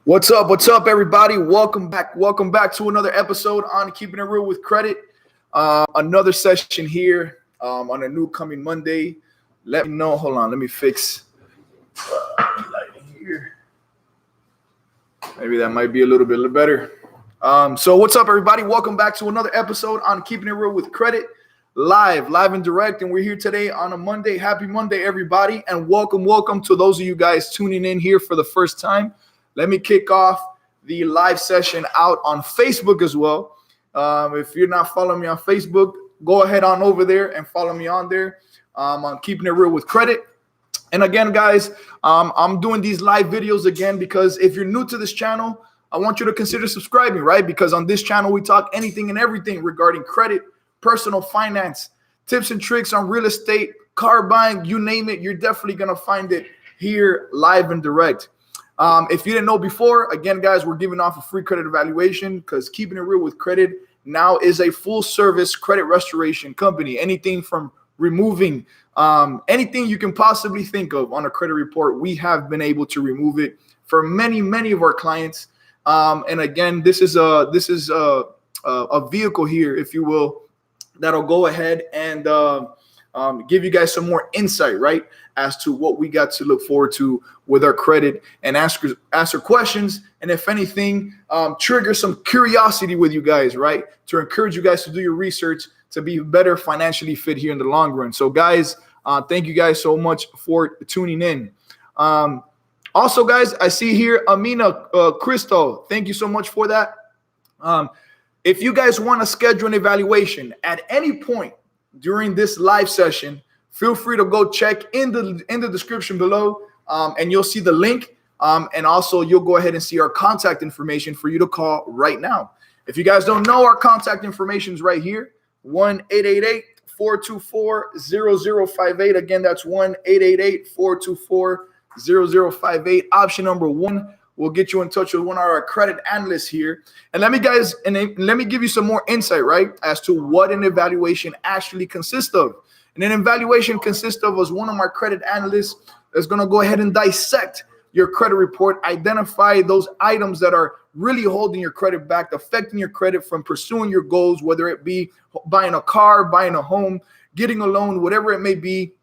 What's up? What's up, everybody? Welcome back. Welcome back to another episode on Keeping It Real with Credit. Another session here on a new coming Monday. Let me know. Hold on. Let me fix lighting here. Maybe that might be a little bit better. So what's up, everybody? Welcome back to another episode on Keeping It Real with Credit. Live and direct. And we're here today on a Monday. Happy Monday, everybody. And welcome to those of you guys tuning in here for the first time. Let me kick off the live session out on Facebook as well. If you're not following me on Facebook, go ahead on over there and follow me on there. On Keeping It Real with Credit. And again, guys, I'm doing these live videos again because if you're new to this channel, I want you to consider subscribing, right? Because on this channel, we talk anything and everything regarding credit, personal finance, tips and tricks on real estate, car buying, you name it. You're definitely going to find it here live and direct. If you didn't know before, again, guys, we're giving off a free credit evaluation because Keeping It Real with Credit now is a full service credit restoration company. Anything from removing anything you can possibly think of on a credit report, we have been able to remove it for many of our clients. And again, this is a vehicle here, if you will, that'll go ahead and give you guys some more insight, right, as to what we got to look forward to with our credit and answer questions. And if anything, trigger some curiosity with you guys, right, to encourage you guys to do your research to be better financially fit here in the long run. So, guys, thank you guys so much for tuning in. Also, guys, I see here Amina Crystal. Thank you so much for that. If you guys want to schedule an evaluation at any point during this live session, feel free to go check in the description below, and you'll see the link. And also, you'll go ahead and see our contact information for you to call right now. If you guys don't know, our contact information is right here, 1-888-424-0058. Again, that's 1-888-424-0058. Option number 1 will get you in touch with one of our credit analysts here. And let me give you some more insight, right, as to what an evaluation actually consists of. And an evaluation consists of as one of my credit analysts is going to go ahead and dissect your credit report, identify those items that are really holding your credit back, affecting your credit from pursuing your goals, whether it be buying a car, buying a home, getting a loan, whatever it may be.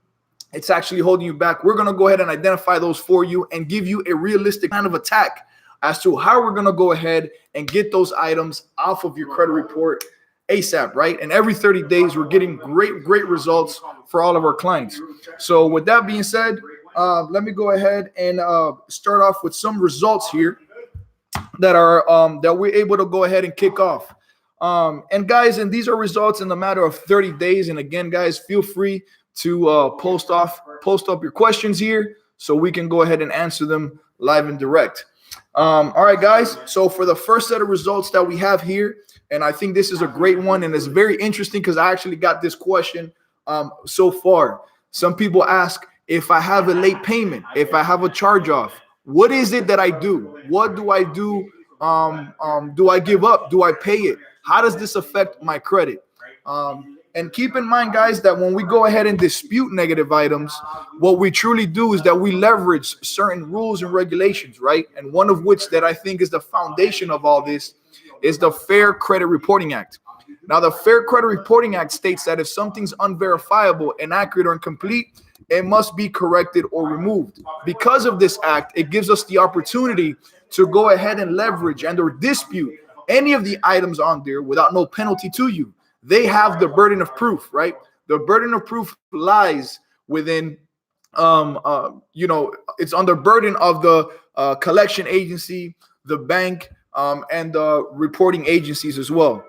It's actually holding you back. We're going to go ahead and identify those for you and give you a realistic kind of attack as to how we're going to go ahead and get those items off of your credit report ASAP, right? And every 30 days, we're getting great results for all of our clients. So with that being said, let me go ahead and start off with some results here that are that we're able to go ahead and kick off. And guys, and these are results in the matter of 30 days. And again, guys, feel free to post up your questions here so we can go ahead and answer them live and direct. All right, guys. So for the first set of results that we have here, and I think this is a great one, and it's very interesting because I actually got this question so far. Some people ask, if I have a late payment, if I have a charge off, what is it that I do? What do I do? Do I give up? Do I pay it? How does this affect my credit? And keep in mind, guys, that when we go ahead and dispute negative items, what we truly do is that we leverage certain rules and regulations, right? And one of which that I think is the foundation of all this is the Fair Credit Reporting Act. Now, the Fair Credit Reporting Act states that if something's unverifiable, inaccurate, or incomplete, it must be corrected or removed. Because of this act, it gives us the opportunity to go ahead and leverage and or dispute any of the items on there without no penalty to you. They have the burden of proof, right? The burden of proof lies within, it's on the burden of the collection agency, the bank, and the reporting agencies as well.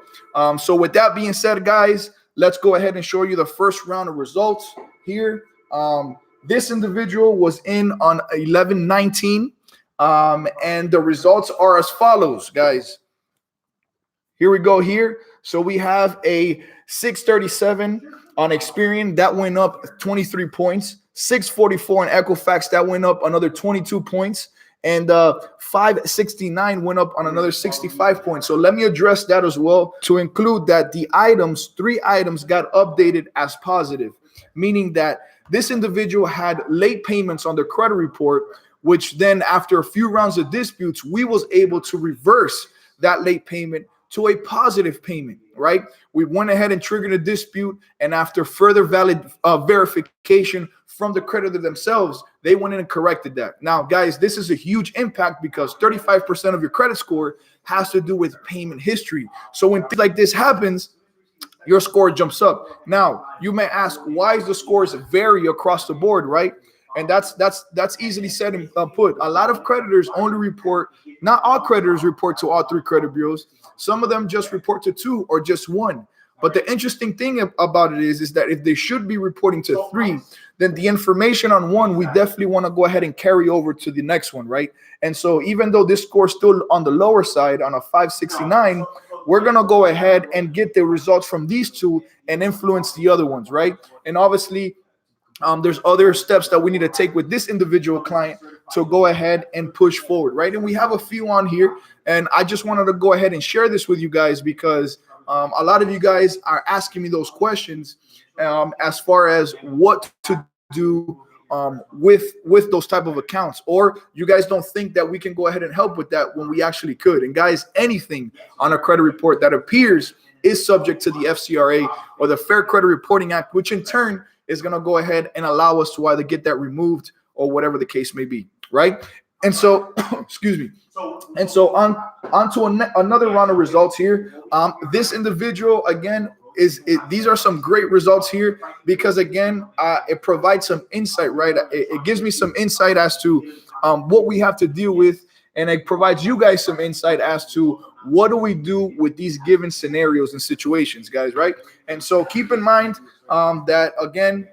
So with that being said, guys, let's go ahead and show you the first round of results here. This individual was in on 11/19, and the results are as follows, guys. Here we go here. So we have a 637 on Experian. That went up 23 points. 644 on Equifax. That went up another 22 points. And 569 went up on another 65 points. So let me address that as well to include that the items, 3 items got updated as positive, meaning that this individual had late payments on their credit report, which then after a few rounds of disputes, we was able to reverse that late payment to a positive payment, right? We went ahead and triggered a dispute, and after further valid verification from the creditor themselves, they went in and corrected that. Now, guys, this is a huge impact because 35% of your credit score has to do with payment history. So when things like this happens, your score jumps up. Now, you may ask, why is the scores vary across the board, right? And that's easily said and put. A lot of creditors only report, not all creditors report to all 3 credit bureaus. Some of them just report to 2 or just 1. But the interesting thing about it is that if they should be reporting to 3, then the information on 1, we definitely want to go ahead and carry over to the next one, right? And so even though this score is still on the lower side on a 569, we're going to go ahead and get the results from these 2 and influence the other ones, right? And obviously, there's other steps that we need to take with this individual client to go ahead and push forward, right? And we have a few on here, and I just wanted to go ahead and share this with you guys because a lot of you guys are asking me those questions as far as what to do with those type of accounts, or you guys don't think that we can go ahead and help with that when we actually could. And guys, anything on a credit report that appears is subject to the FCRA or the Fair Credit Reporting Act, which in turn is going to go ahead and allow us to either get that removed or whatever the case may be, right? And so, excuse me. And so on to another round of results here. This individual, again, these are some great results here because, again, it provides some insight, right? It gives me some insight as to what we have to deal with, and it provides you guys some insight as to what do we do with these given scenarios and situations, guys, right? And so keep in mind that, again,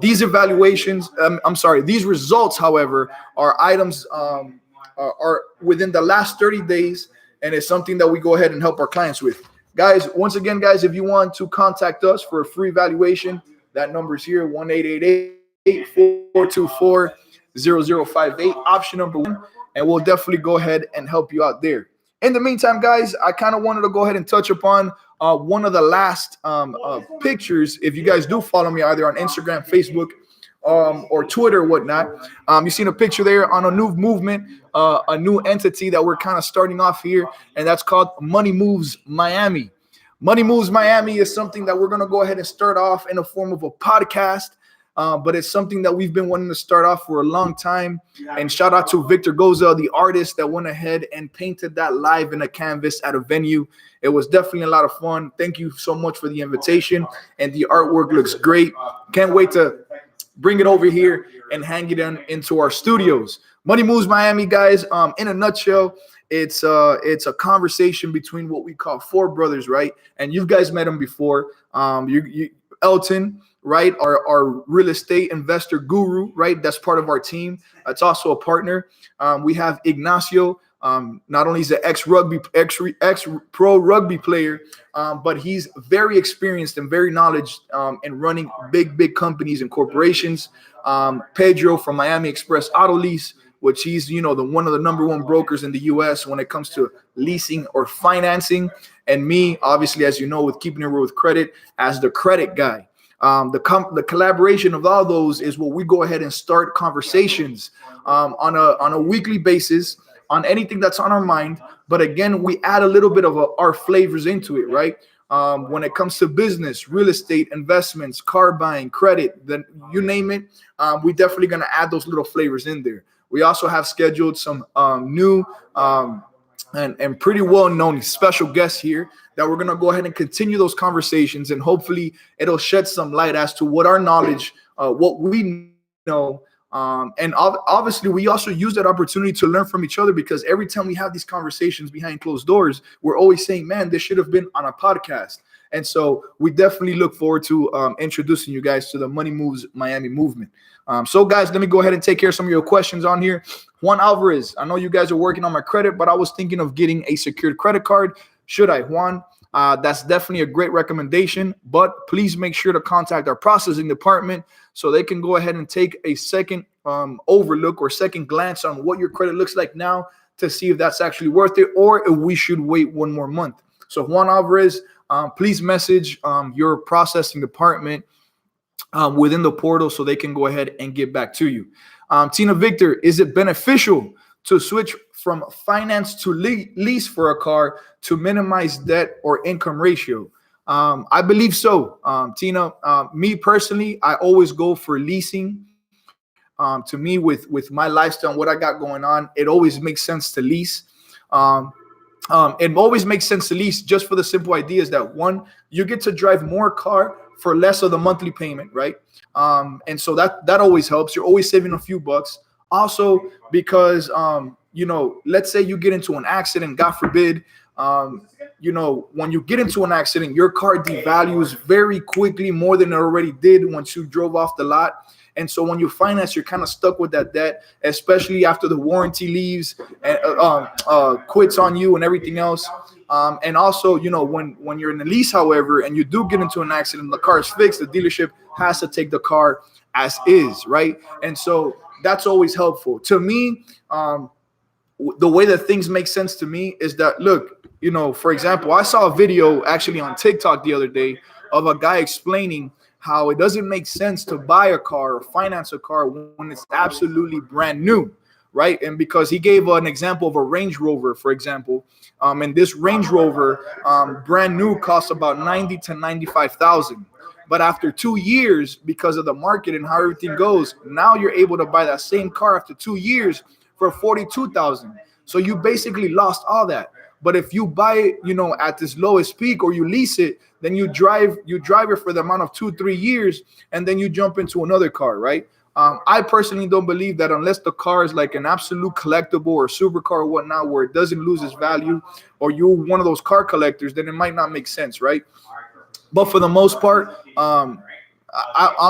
these evaluations, these results, however, are items are within the last 30 days, and it's something that we go ahead and help our clients with. Guys, once again, guys, if you want to contact us for a free evaluation, that number is here, 1-888-424-0058, option number 1, and we'll definitely go ahead and help you out there. In the meantime, guys, I kind of wanted to go ahead and touch upon one of the last pictures. If you guys do follow me either on Instagram, Facebook, or Twitter or whatnot, you've seen a picture there on a new movement, a new entity that we're kind of starting off here, and that's called Money Moves Miami. Money Moves Miami is something that we're going to go ahead and start off in the form of a podcast. But it's something that we've been wanting to start off for a long time. And shout out to Victor Goza, the artist that went ahead and painted that live in a canvas at a venue. It was definitely a lot of fun. Thank you so much for the invitation. And the artwork looks great. Can't wait to bring it over here and hang it into our studios. Money Moves Miami, guys. In a nutshell, it's a conversation between what we call 4 brothers, right? And you guys met them before. Elton, right? Our real estate investor guru, right? That's part of our team. It's also a partner. We have Ignacio. Not only is an ex-pro rugby player, but he's very experienced and very knowledgeable in running big companies and corporations. Pedro from Miami Express Auto Lease, which he's one of the number 1 brokers in the U.S. when it comes to leasing or financing. And me, obviously, as you know, with Keeping It Real with Credit, as the credit guy. The collaboration of all those is what we go ahead and start conversations on a weekly basis on anything that's on our mind. But again, we add a little bit of our flavors into it, right? When it comes to business, real estate, investments, car buying, credit, then you name it, we definitely going to add those little flavors in there. We also have scheduled some new and pretty well-known special guests here that we're going to go ahead and continue those conversations, and hopefully it'll shed some light as to what our knowledge, what we know. And obviously we also use that opportunity to learn from each other, because every time we have these conversations behind closed doors, we're always saying, man, this should have been on a podcast. And so we definitely look forward to introducing you guys to the Money Moves Miami movement. So guys, let me go ahead and take care of some of your questions on here. Juan Alvarez, I know you guys are working on my credit, but I was thinking of getting a secured credit card. Should I, Juan? That's definitely a great recommendation, but please make sure to contact our processing department so they can go ahead and take a second overlook or second glance on what your credit looks like now to see if that's actually worth it, or if we should wait 1 more month. So Juan Alvarez, please message your processing department within the portal so they can go ahead and get back to you. Tina Victor, is it beneficial to switch from finance to lease for a car to minimize debt or income ratio? I believe so, Tina. Me personally, I always go for leasing. To me, with my lifestyle and what I got going on, it always makes sense to lease. It always makes sense to lease just for the simple idea is that one, you get to drive more car for less of the monthly payment, right? And so that always helps. You're always saving a few bucks. Also, because let's say you get into an accident, God forbid, when you get into an accident, your car devalues very quickly, more than it already did once you drove off the lot. And so when you finance, you're kind of stuck with that debt, especially after the warranty leaves and quits on you and everything else. And also, when you're in a lease, however, and you do get into an accident, the car is fixed, the dealership has to take the car as is, right? And so that's always helpful. To me, the way that things make sense to me is that, look, for example, I saw a video actually on TikTok the other day of a guy explaining how it doesn't make sense to buy a car or finance a car when it's absolutely brand new, right? And because he gave an example of a Range Rover, for example, and this Range Rover brand new costs about $90,000 to $95,000. But after 2 years, because of the market and how everything goes, now you're able to buy that same car after 2 years for $42,000. So you basically lost all that. But if you buy it, at this lowest peak, or you lease it, then you drive it for the amount of 2-3 years, and then you jump into another car, right? I personally don't believe that unless the car is like an absolute collectible or supercar or whatnot, where it doesn't lose its value, or you're one of those car collectors, then it might not make sense, right? But for the most part, I'm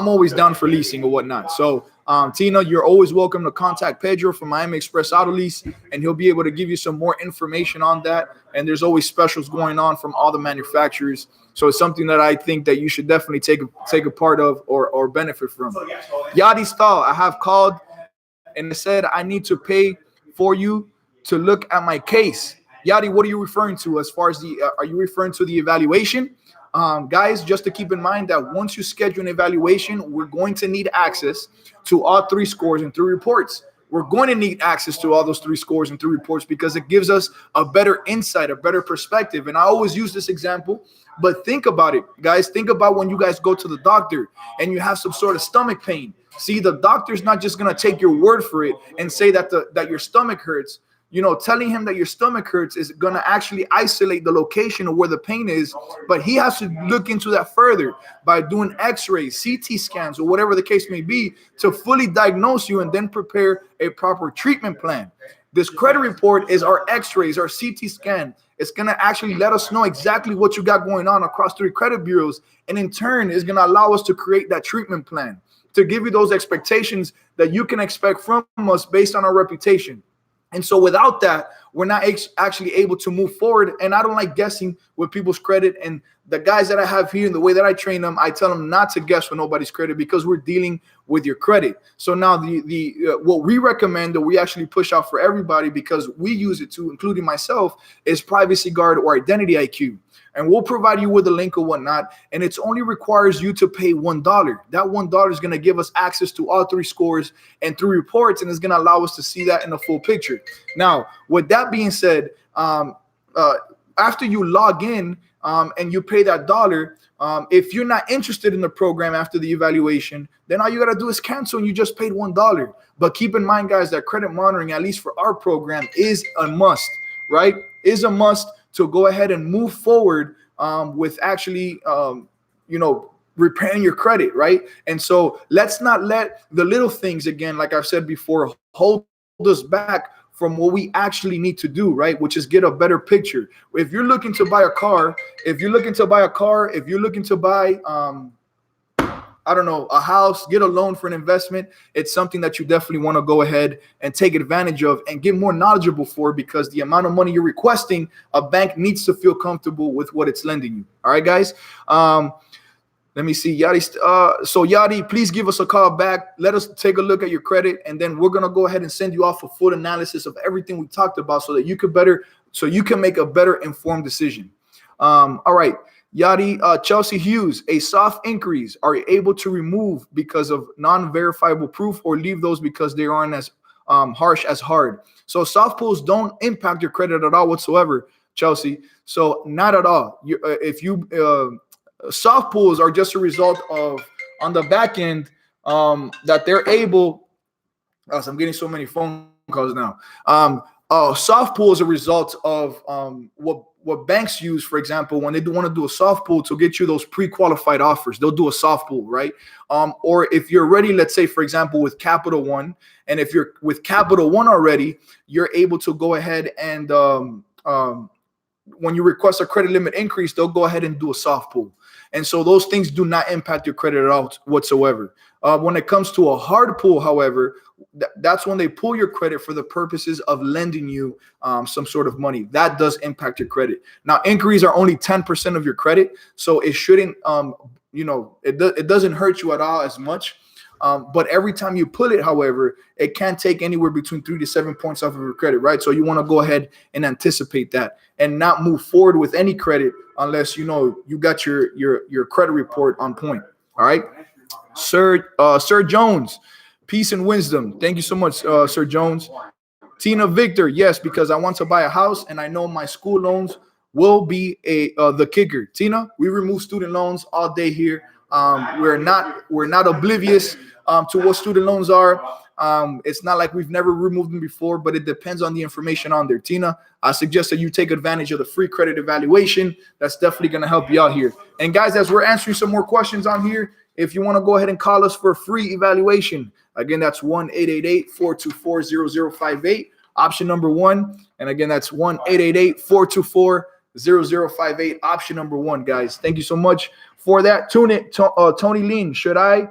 always down for leasing or whatnot. So, Tina, you're always welcome to contact Pedro from Miami Express Auto Lease, and he'll be able to give you some more information on that. And there's always specials going on from all the manufacturers. So it's something that I think that you should definitely take a part of or benefit from. Yadi Stahl, I have called and said I need to pay for you to look at my case. Yadi, what are you referring to as far as are you referring to the evaluation? Guys, just to keep in mind that once you schedule an evaluation, we're going to need access to all 3 scores and 3 reports. We're going to need access to all those 3 scores and 3 reports because it gives us a better insight, a better perspective. And I always use this example, but think about it, guys. Think about when you guys go to the doctor and you have some sort of stomach pain. See, the doctor's not just going to take your word for it and say that that your stomach hurts. Telling him that your stomach hurts is going to actually isolate the location of where the pain is, but he has to look into that further by doing x-rays, CT scans, or whatever the case may be to fully diagnose you and then prepare a proper treatment plan. This credit report is our x-rays, our CT scan. It's going to actually let us know exactly what you got going on across 3 credit bureaus, and in turn is going to allow us to create that treatment plan to give you those expectations that you can expect from us based on our reputation. And so without that, we're not actually able to move forward. And I don't like guessing with people's credit. And the guys that I have here and the way that I train them, I tell them not to guess with nobody's credit because we're dealing with your credit. So now what we recommend that we actually push out for everybody because we use it too, including myself, is Privacy Guard or Identity IQ. And we'll provide you with a link or whatnot. And it only requires you to pay $1. That $1 is going to give us access to all 3 scores and 3 reports. And it's going to allow us to see that in the full picture. Now, with that being said, after you log in and you pay that $1, if you're not interested in the program after the evaluation, then all you got to do is cancel and you just paid $1. But keep in mind, guys, that credit monitoring, at least for our program, is a must, right? Is a must to go ahead and move forward with actually, repairing your credit, right? And so let's not let the little things, again, like I've said before, hold us back from what we actually need to do, right? Which is get a better picture. If you're looking to buy a car, if you're looking to buy, a house, get a loan for an investment, it's something that you definitely want to go ahead and take advantage of and get more knowledgeable for, because the amount of money you're requesting, a bank needs to feel comfortable with what it's lending you. All right, guys. Let me see, Yadi. So Yadi, please give us a call back. Let us take a look at your credit, and then we're gonna go ahead and send you off a full analysis of everything we talked about, so that you can make a better informed decision. All right. Chelsea Hughes, a soft increase. Are you able to remove because of non-verifiable proof, or leave those because they aren't as harsh as hard? So soft pulls don't impact your credit at all whatsoever, Chelsea. So not at all. Soft pulls are just a result of, on the back end, that they're able. Oh, so I'm getting so many phone calls now. Soft pull is a result of what banks use, for example, when they want to do a soft pull to get you those pre-qualified offers. They'll do a soft pull, right? Or if you're ready, let's say, for example, with Capital One, and if you're with Capital One already, you're able to go ahead and when you request a credit limit increase, they'll go ahead and do a soft pull. And so those things do not impact your credit at all whatsoever. When it comes to a hard pull, however, that's when they pull your credit for the purposes of lending you some sort of money. That does impact your credit. Now, inquiries are only 10% of your credit, so it shouldn't, it doesn't hurt you at all as much. But every time you pull it, however, it can take anywhere between 3 to 7 points off of your credit, right? So you want to go ahead and anticipate that and not move forward with any credit unless you got your credit report on point. All right, Sir Jones, peace and wisdom. Thank you so much, Sir Jones. Tina Victor, yes, because I want to buy a house and I know my school loans will be the kicker. Tina, we remove student loans all day here. We're not oblivious to what student loans are. It's not like we've never removed them before, but it depends on the information on there. Tina, I suggest that you take advantage of the free credit evaluation. That's definitely going to help you out here. And guys, as we're answering some more questions on here, if you want to go ahead and call us for a free evaluation, again, that's 1-888-424-0058, option number 1. And again, that's 1-888-424-0058, option number 1, guys. Thank you so much for that. Tony Lean, should I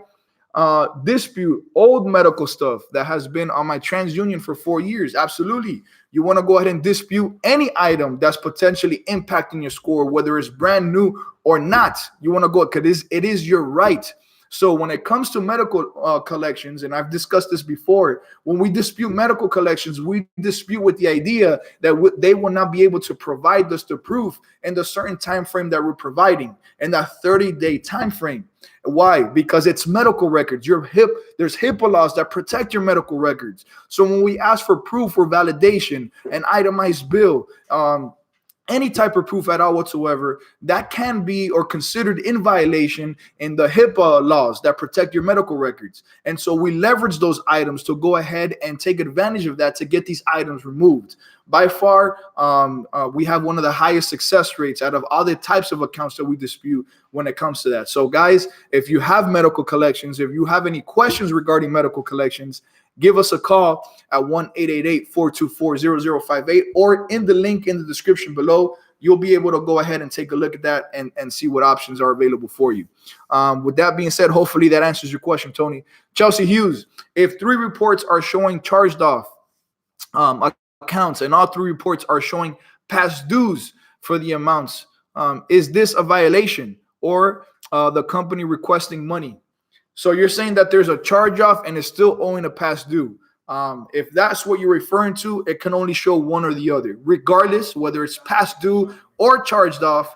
dispute old medical stuff that has been on my TransUnion for 4 years? Absolutely. You want to go ahead and dispute any item that's potentially impacting your score, whether it's brand new or not. You want to go, because it is your right. So when it comes to medical collections, and I've discussed this before, when we dispute medical collections, we dispute with the idea that they will not be able to provide us the proof in the certain time frame that we're providing, in that 30-day time frame. Why? Because it's medical records. There's HIPAA laws that protect your medical records. So when we ask for proof or validation, an itemized bill, any type of proof at all whatsoever, that can be or considered in violation in the HIPAA laws that protect your medical records. And so we leverage those items to go ahead and take advantage of that to get these items removed. By far, we have one of the highest success rates out of all the types of accounts that we dispute when it comes to that. So guys, if you have medical collections, if you have any questions regarding medical collections, give us a call at 1-888-424-0058, or in the link in the description below. You'll be able to go ahead and take a look at that and see what options are available for you. With that being said, hopefully that answers your question, Tony. Chelsea Hughes, if 3 reports are showing charged off accounts and all 3 reports are showing past dues for the amounts, is this a violation or the company requesting money? So you're saying that there's a charge off and it's still owing a past due. If that's what you're referring to, it can only show one or the other. Regardless, whether it's past due or charged off,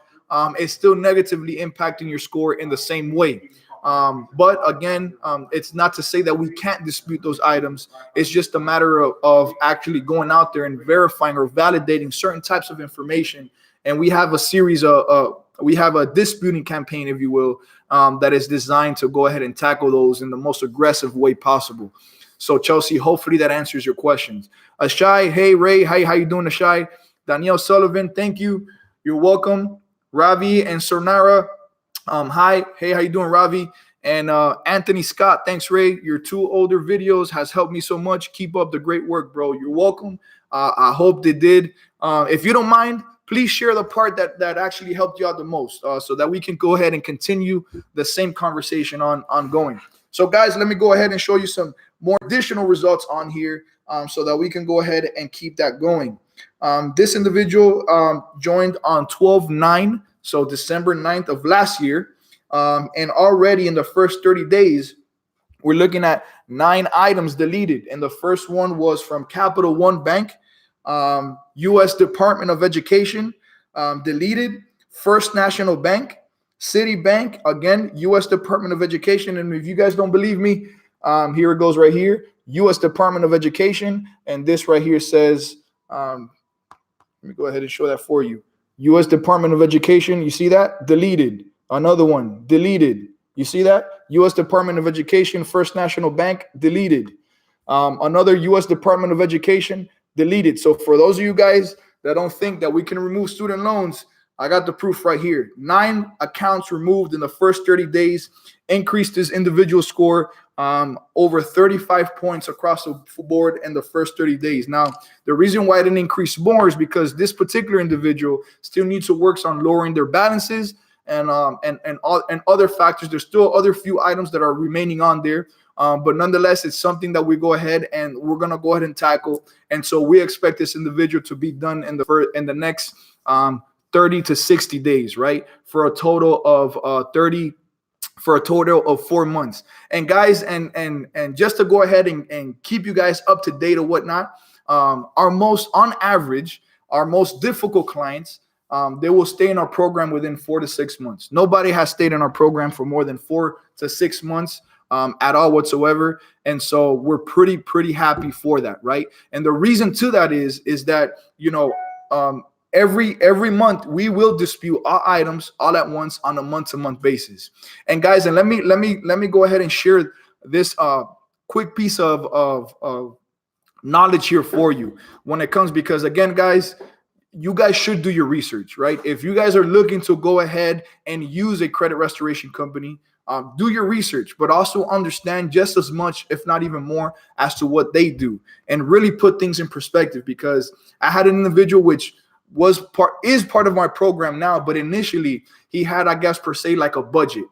it's still negatively impacting your score in the same way. But again, it's not to say that we can't dispute those items. It's just a matter of actually going out there and verifying or validating certain types of information. And we have a series we have a disputing campaign, if you will, that is designed to go ahead and tackle those in the most aggressive way possible. So Chelsea, hopefully that answers your questions. Ashai, hey Ray, how you doing, Ashai? Danielle Sullivan, thank you. You're welcome. Ravi and Sornara, hi, hey, how you doing, Ravi? And Anthony Scott, thanks, Ray. Your 2 older videos has helped me so much. Keep up the great work, bro. You're welcome. I hope they did. If you don't mind, please share the part that actually helped you out the most, so that we can go ahead and continue the same conversation ongoing. So guys, let me go ahead and show you some more additional results on here, so that we can go ahead and keep that going. This individual joined on 12/9, so December 9th of last year. And already in the first 30 days, we're looking at 9 items deleted. And the first one was from Capital One Bank, U.S. Department of Education, deleted First National Bank, Citibank, again, U.S. Department of Education. And if you guys don't believe me, here it goes right here, U.S. Department of Education. And this right here says, let me go ahead and show that for you. U.S. Department of Education, you see that? Deleted. Another one, deleted. You see that? U.S. Department of Education, First National Bank, deleted. Another U.S. Department of Education, deleted. So for those of you guys that don't think that we can remove student loans, I got the proof right here. 9 accounts removed in the first 30 days, increased his individual score over 35 points across the board in the first 30 days. Now, the reason why it didn't increase more is because this particular individual still needs to work on lowering their balances and other factors. There's still other few items that are remaining on there. But nonetheless, it's something that we go ahead and we're going to go ahead and tackle. And so we expect this individual to be done in the next 30 to 60 days, right? For a total of 4 months. And guys, and just to go ahead and keep you guys up to date or whatnot, on average, our most difficult clients, they will stay in our program within 4 to 6 months. Nobody has stayed in our program for more than 4 to 6 months at all whatsoever. And so we're pretty happy for that, right? And the reason to that is that, every month we will dispute all items all at once on a month-to-month basis. And guys, and let me go ahead and share this quick piece of knowledge here for you when it comes, because again, guys, you guys should do your research, right? If you guys are looking to go ahead and use a credit restoration company, do your research, but also understand just as much, if not even more, as to what they do, and really put things in perspective. Because I had an individual which is part of my program now, but initially he had, I guess per se, like a budget.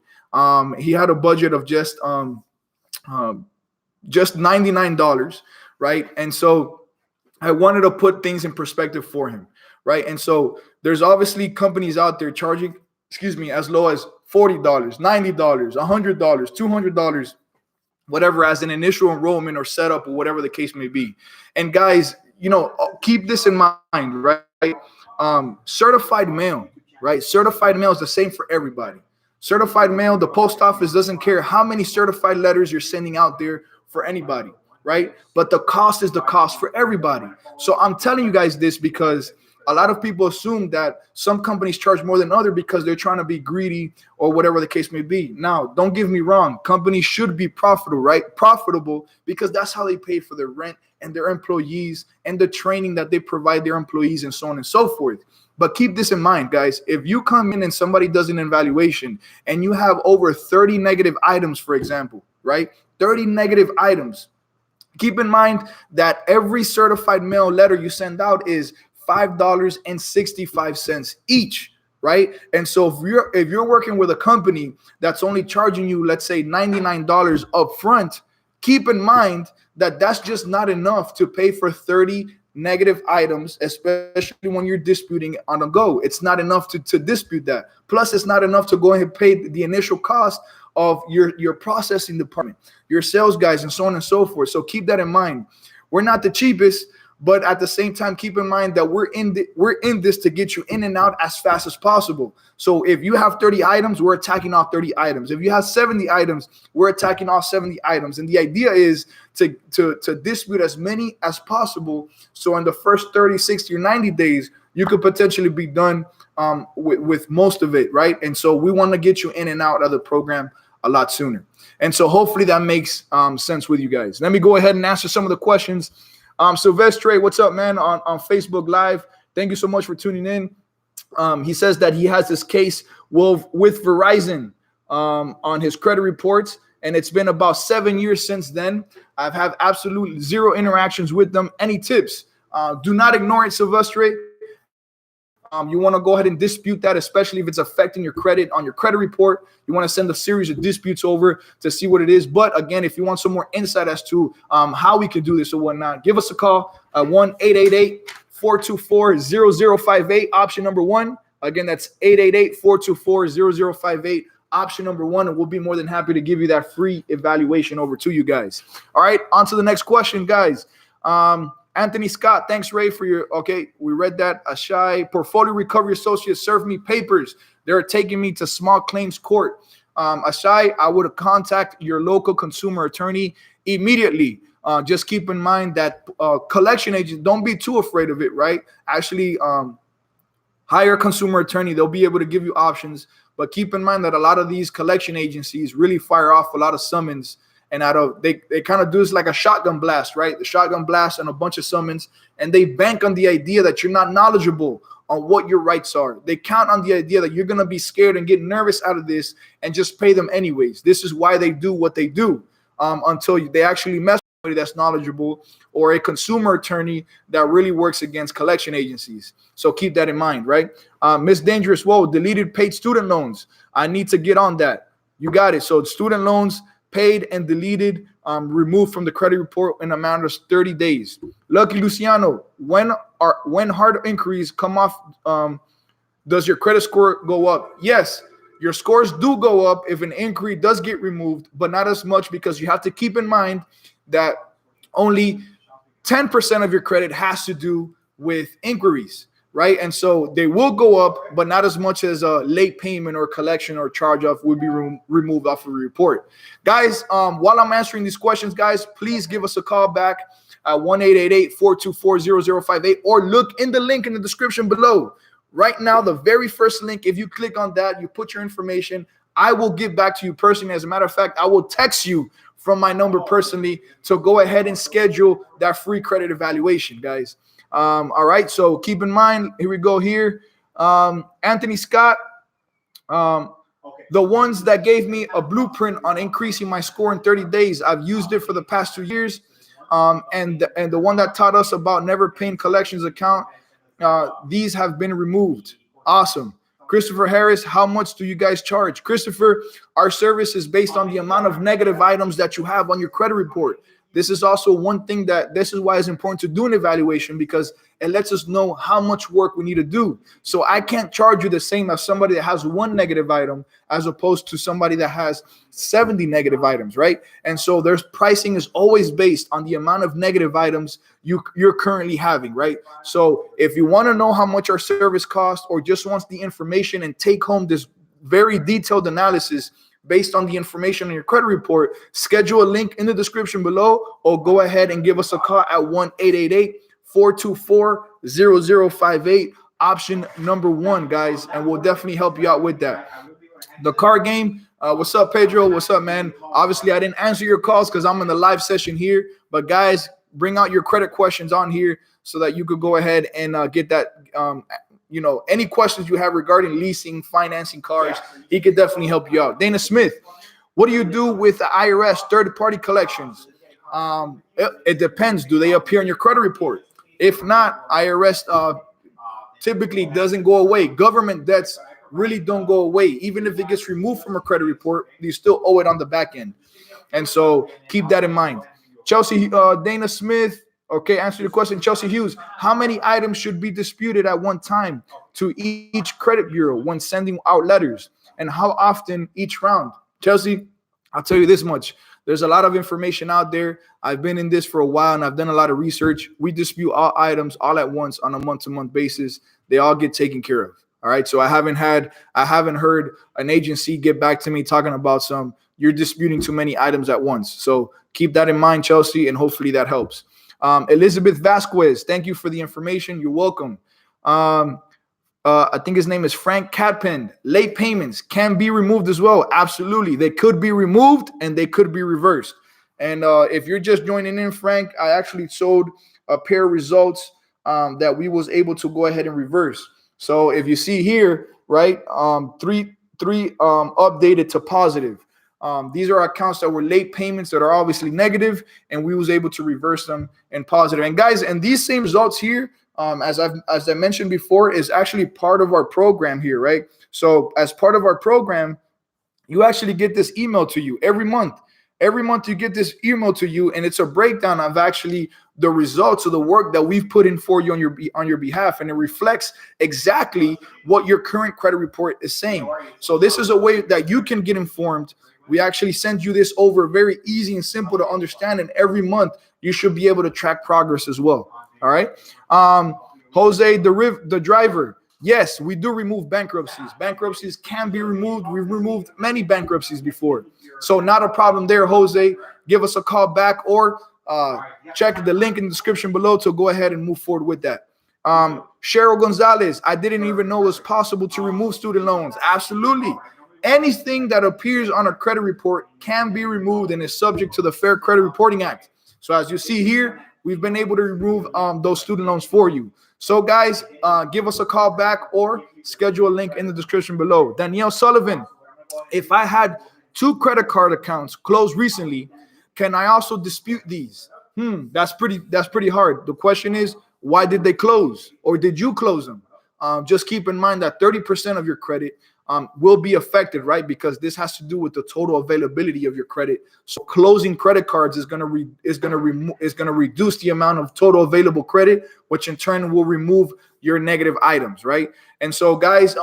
He had a budget of just $99, right? And so I wanted to put things in perspective for him, right? And so there's obviously companies out there charging, as low as $40, $90, $100, $200, whatever, as an initial enrollment or setup or whatever the case may be. And guys, keep this in mind, right? Certified mail, right? Certified mail is the same for everybody. Certified mail, the post office doesn't care how many certified letters you're sending out there for anybody, right? But the cost is the cost for everybody. So I'm telling you guys this because a lot of people assume that some companies charge more than others because they're trying to be greedy or whatever the case may be. Now, don't get me wrong. Companies should be profitable, right? Profitable, because that's how they pay for their rent and their employees and the training that they provide their employees and so on and so forth. But keep this in mind, guys. If you come in and somebody does an evaluation and you have over 30 negative items, for example, right? 30 negative items. Keep in mind that every certified mail letter you send out is $5.65 each, right? And so if you're working with a company that's only charging you, let's say $99 up front, keep in mind that that's just not enough to pay for 30 negative items, especially when you're disputing on the go. It's not enough to dispute that. Plus, it's not enough to go ahead and pay the initial cost of your processing department, your sales guys, and so on and so forth. So keep that in mind. We're not the cheapest, but at the same time, keep in mind that we're in this to get you in and out as fast as possible. So if you have 30 items, we're attacking all 30 items. If you have 70 items, we're attacking all 70 items. And the idea is to dispute as many as possible. So in the first 30, 60, or 90 days, you could potentially be done with most of it, right? And so we want to get you in and out of the program a lot sooner. And so hopefully that makes sense with you guys. Let me go ahead and answer some of the questions. Silvestre, what's up, man, on Facebook Live? Thank you so much for tuning in. He says that he has this case with Verizon on his credit reports, and it's been about 7 years since then. I've had absolutely zero interactions with them. Any tips? Do not ignore it, Silvestre. You want to go ahead and dispute that, especially if it's affecting your credit on your credit report. You want to send a series of disputes over to see what it is. But again, if you want some more insight as to how we can do this or whatnot, give us a call at 1-888-424-0058, option number 1. Again, that's 888-424-0058, option number 1, and we'll be more than happy to give you that free evaluation over to you guys. All right, on to the next question, guys. Anthony Scott, thanks, Ray, for your, okay, we read that. Ashai, Portfolio Recovery Associates served me papers. They're taking me to small claims court. Ashai, I would contact your local consumer attorney immediately. Just keep in mind that collection agents, don't be too afraid of it, right? Actually, hire a consumer attorney. They'll be able to give you options. But keep in mind that a lot of these collection agencies really fire off a lot of summons. And they kind of do this like a shotgun blast, right? The shotgun blast and a bunch of summons. And they bank on the idea that you're not knowledgeable on what your rights are. They count on the idea that you're going to be scared and get nervous out of this and just pay them anyways. This is why they do what they do, until they actually mess with somebody that's knowledgeable or a consumer attorney that really works against collection agencies. So keep that in mind, right? Miss Dangerous, whoa, deleted paid student loans. I need to get on that. You got it. So student loans paid and deleted, removed from the credit report in a matter of 30 days. Lucky Luciano, when hard inquiries come off, does your credit score go up? Yes, your scores do go up if an inquiry does get removed, but not as much, because you have to keep in mind that only 10% of your credit has to do with inquiries, right? And so they will go up, but not as much as a late payment or collection or charge off would be removed off of a report. Guys, while I'm answering these questions, guys, please give us a call back at 1-888-424-0058 or look in the link in the description below. Right now, the very first link, if you click on that, you put your information, I will give back to you personally. As a matter of fact, I will text you from my number personally to go ahead and schedule that free credit evaluation, guys. All right, so keep in mind, here we go here. Anthony Scott, the ones that gave me a blueprint on increasing my score in 30 days, I've used it for the past 2 years. And the one that taught us about never paying collections account, these have been removed. Awesome. Christopher Harris, how much do you guys charge? Christopher, our service is based on the amount of negative items that you have on your credit report. This is also one thing this is why it's important to do an evaluation, because it lets us know how much work we need to do. So I can't charge you the same as somebody that has one negative item as opposed to somebody that has 70 negative items, right? And so there's pricing is always based on the amount of negative items you're currently having, right? So if you want to know how much our service costs or just wants the information and take home this very detailed analysis based on the information in your credit report, schedule a link in the description below or go ahead and give us a call at 1-888-424-0058, option number 1, guys, and we'll definitely help you out with that. The card game, what's up, Pedro? What's up, man? Obviously, I didn't answer your calls because I'm in the live session here, but guys, bring out your credit questions on here so that you could go ahead and get that any questions you have regarding leasing, financing cars, he could definitely help you out. Dana Smith, what do you do with the IRS third-party collections? It depends. Do they appear in your credit report? If not, IRS typically doesn't go away. Government debts really don't go away. Even if it gets removed from a credit report, you still owe it on the back end. And so keep that in mind. Chelsea, Dana Smith, okay, answer your question. Chelsea Hughes, how many items should be disputed at one time to each credit bureau when sending out letters, and how often each round? Chelsea, I'll tell you this much. There's a lot of information out there. I've been in this for a while, and I've done a lot of research. We dispute all items all at once on a month-to-month basis. They all get taken care of. All right, so I haven't heard an agency get back to me talking about you're disputing too many items at once. So keep that in mind, Chelsea, and hopefully that helps. Elizabeth Vasquez, thank you for the information. You're welcome. I think his name is Frank Catpen. Late payments can be removed as well. Absolutely. They could be removed and they could be reversed. And if you're just joining in, Frank, I actually showed a pair of results that we was able to go ahead and reverse. So if you see here, right, three updated to positive. These are accounts that were late payments that are obviously negative, and we was able to reverse them in positive. And guys, and these same results here, as I mentioned before, is actually part of our program here, right? So as part of our program, you actually get this email to you every month. Every month you get this email to you, and it's a breakdown of actually the results of the work that we've put in for you on your behalf, and it reflects exactly what your current credit report is saying. So this is a way that you can get informed. We actually send you this over very easy and simple to understand, and every month you should be able to track progress as well. All right. Jose, the driver. Yes, we do remove bankruptcies. Bankruptcies can be removed. We've removed many bankruptcies before. So not a problem there, Jose. Give us a call back or check the link in the description below to go ahead and move forward with that. Cheryl Gonzalez, I didn't even know it was possible to remove student loans. Absolutely. Anything that appears on a credit report can be removed and is subject to the Fair Credit Reporting Act. So as you see here, we've been able to remove those student loans for you. So guys, give us a call back or schedule a link in the description below. Danielle Sullivan, if I had 2 credit card accounts closed recently, can I also dispute these? That's pretty hard. The question is, why did they close, or did you close them? Just keep in mind that 30% of your credit will be affected, right? Because this has to do with the total availability of your credit. So closing credit cards is going to reduce the amount of total available credit, which in turn will remove your negative items, right? And so, guys,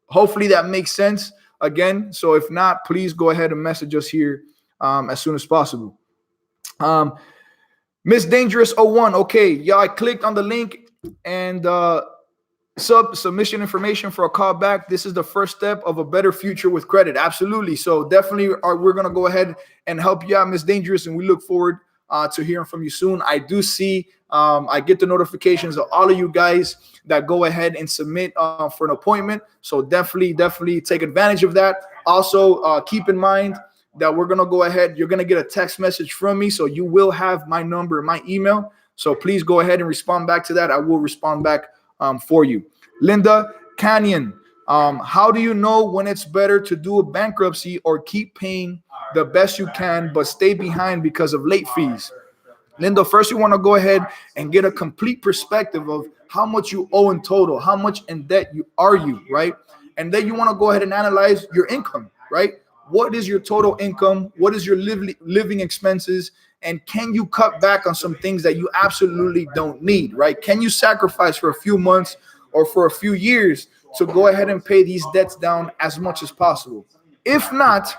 hopefully that makes sense. Again, so if not, please go ahead and message us here as soon as possible. Miss Dangerous 01. Okay, yeah, I clicked on the link and submission information for a call back. This is the first step of a better future with credit. Absolutely. So definitely we're going to go ahead and help you out, Miss Dangerous, and we look forward to hearing from you soon. I do see I get the notifications of all of you guys that go ahead and submit for an appointment. So definitely take advantage of that. Also, keep in mind that we're going to go ahead. You're going to get a text message from me. So you will have my number, my email. So please go ahead and respond back to that. I will respond back for you. Linda Canyon, how do you know when it's better to do a bankruptcy or keep paying the best you can but stay behind because of late fees? Linda, first you want to go ahead and get a complete perspective of how much you owe in total, how much in debt are you, right? And then you want to go ahead and analyze your income, right? What is your total income? What is your living expenses? And can you cut back on some things that you absolutely don't need, right? Can you sacrifice for a few months or for a few years to go ahead and pay these debts down as much as possible? If not,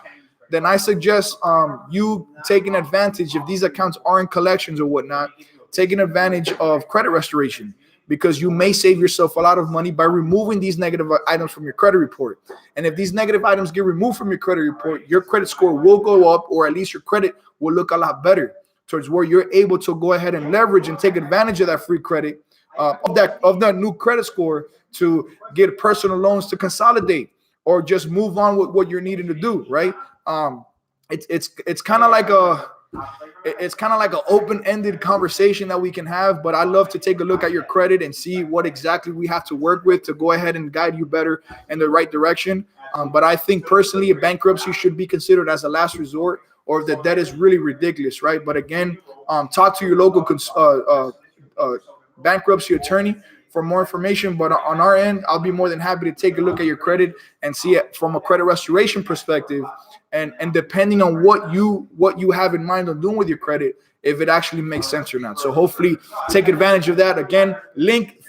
then I suggest you taking advantage, if these accounts are in collections or whatnot, taking advantage of credit restoration, because you may save yourself a lot of money by removing these negative items from your credit report. And if these negative items get removed from your credit report, your credit score will go up, or at least your credit will look a lot better towards where you're able to go ahead and leverage and take advantage of that free credit, of that new credit score, to get personal loans to consolidate or just move on with what you're needing to do, right? It's kind of like an open-ended conversation that we can have, but I love to take a look at your credit and see what exactly we have to work with to go ahead and guide you better in the right direction. But I think personally, a bankruptcy should be considered as a last resort, or if the debt is really ridiculous, right? But again, talk to your local bankruptcy attorney for more information. But on our end, I'll be more than happy to take a look at your credit and see it from a credit restoration perspective. And depending on what you have in mind on doing with your credit, if it actually makes sense or not. So hopefully take advantage of that. Again,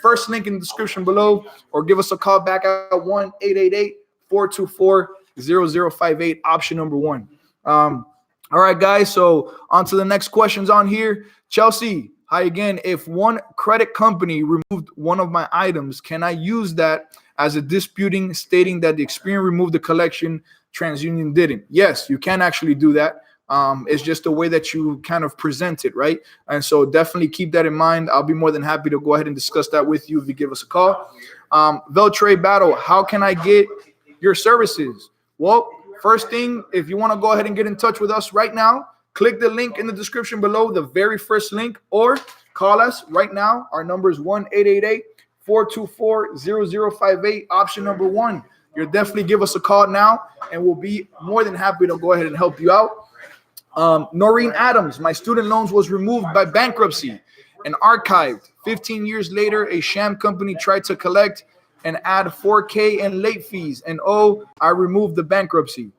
first link in the description below, or give us a call back at 1-888-424-0058, option number 1. All right, guys. So on to the next questions on here. Chelsea, hi again. If one credit company removed one of my items, can I use that as a disputing, stating that the Experian removed the collection, TransUnion didn't? Yes, you can actually do that. It's just the way that you kind of present it, right? And so definitely keep that in mind. I'll be more than happy to go ahead and discuss that with you if you give us a call. Veltrade Battle, how can I get your services? Well, first thing, if you want to go ahead and get in touch with us right now, click the link in the description below, the very first link, or call us right now. Our number is 1-888-424-0058, option number 1. You'll definitely give us a call now, and we'll be more than happy to go ahead and help you out. Noreen Adams, my student loans was removed by bankruptcy and archived. 15 years later, a sham company tried to collect and add $4K in late fees, and I removed the bankruptcy.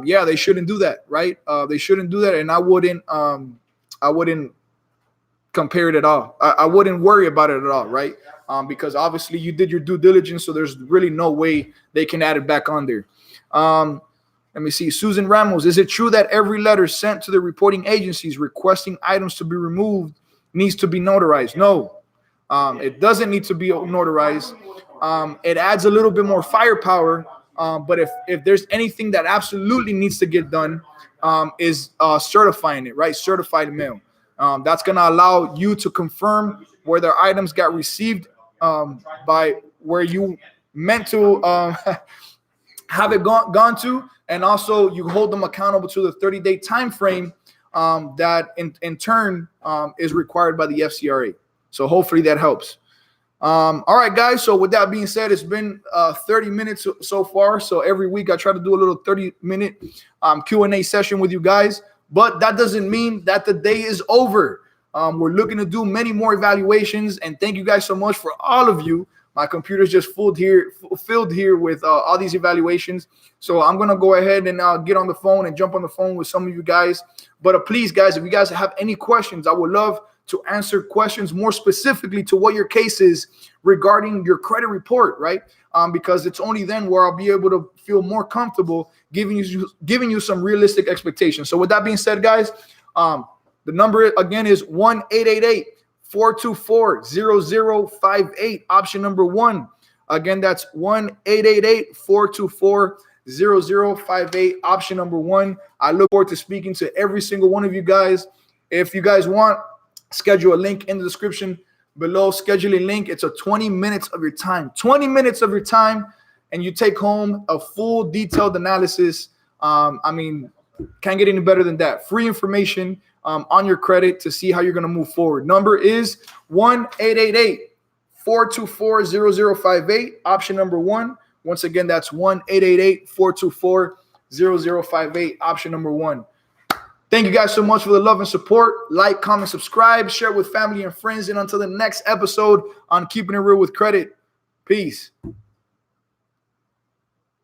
Yeah, they shouldn't do that, right? They shouldn't do that, and I wouldn't compare it at all. I wouldn't worry about it at all, right? Because obviously you did your due diligence, so there's really no way they can add it back on there. Let me see. Susan Ramos, is it true that every letter sent to the reporting agencies requesting items to be removed needs to be notarized. No, it doesn't need to be notarized. It adds a little bit more firepower. But if there's anything that absolutely needs to get done, is certifying it, right? Certified mail. That's going to allow you to confirm whether items got received by where you meant to have it gone to, and also you hold them accountable to the 30-day time frame that in turn is required by the FCRA. So hopefully that helps. All right, guys. So with that being said, it's been 30 minutes so far. So every week I try to do a little 30-minute Q&A session with you guys. But that doesn't mean that the day is over. We're looking to do many more evaluations. And thank you guys so much for all of you. My computer's just filled here with all these evaluations. So I'm going to go ahead and get on the phone and jump on the phone with some of you guys. But please, guys, if you guys have any questions, I would love to answer questions more specifically to what your case is regarding your credit report, right? Because it's only then where I'll be able to feel more comfortable giving you some realistic expectations. So with that being said, guys, the number again is 1-888-424-0058, option number 1. Again, that's 1-888-424-0058, option number 1. I look forward to speaking to every single one of you guys. If you guys want, schedule a link in the description below. Scheduling link. It's a 20 minutes of your time. 20 minutes of your time, and you take home a full detailed analysis. I mean, can't get any better than that. Free information on your credit to see how you're going to move forward. Number is 1-888-424-0058, option number 1. Once again, that's 1-888-424-0058, option number 1. Thank you guys so much for the love and support. Like, comment, subscribe, share with family and friends. And until the next episode on Keeping It Real with Credit, peace.